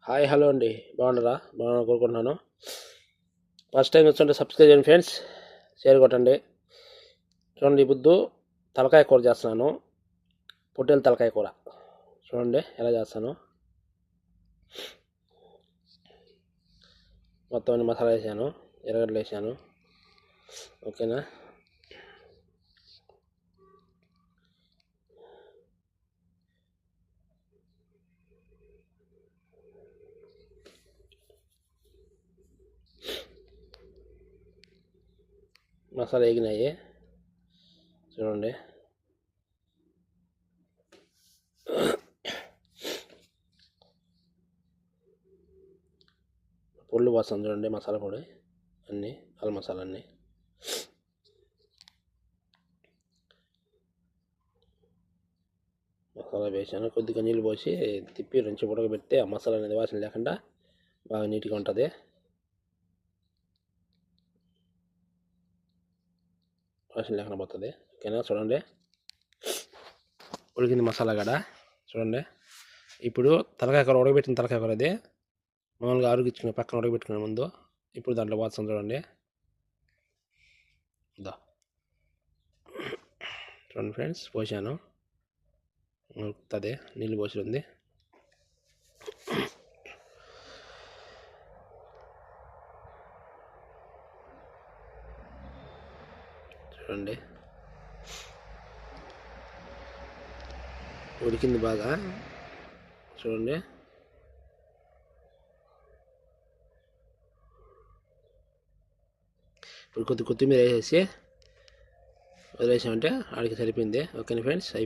Hi hello అండి, బాగున్నారా? బాగున్నా కోరుకుంటున్నాను. ఫస్ట్ టైం వచ్చుంటే సబ్స్క్రైబ్ చేయండి ఫ్రెండ్స్, షేర్ కొట్టండి. చూడండి, ఈ బుద్ధు తలకాయ కూర చేస్తున్నాను. పొట్టేలు తలకాయ కూర చూడండి ఎలా చేస్తాను. మొత్తం అన్ని మసాలా వేసాను, ఎర్రగడ్డలు వేసాను. ఓకేనా? మసాలా వేగినాయి చూడండి. పొళ్ళు పోస్తాను చూడండి, మసాలా పొడి అన్నీ, అల్లం మసాలా అన్నీ. మసాలా వేసాను, కొద్దిగా నీళ్ళు పోసి తిప్పి రెండు ఉడకబెడితే ఆ మసాలా అనేది వాసన లేకుండా బాగా నీట్గా ఉంటుంది. వాసన లేకుండా పోతుంది. ఓకేనా? చూడండి, ఉడికింది మసాలా గడ చూడండి. ఇప్పుడు తలకాయ కూర, ఉడకబెట్టిన తలకాయ కూర అది మామూలుగా ఆరుగిచ్చుకుని పక్కన ఉడకబెట్టుకునే ముందు ఇప్పుడు దాంట్లో పోతాం చూడండి. చూడండి ఫ్రెండ్స్, పోసాను, ఉడుకుతుంది, నీళ్ళు పోసి ఉంది. చూడండి, ఉడికింది బాగా చూడండి. ఇప్పుడు కొద్దిమీర వేసేసి వదిలేసామంటే ఆడికి సరిపోయింది. ఓకేనా ఫ్రెండ్స్? అయిపోయింది.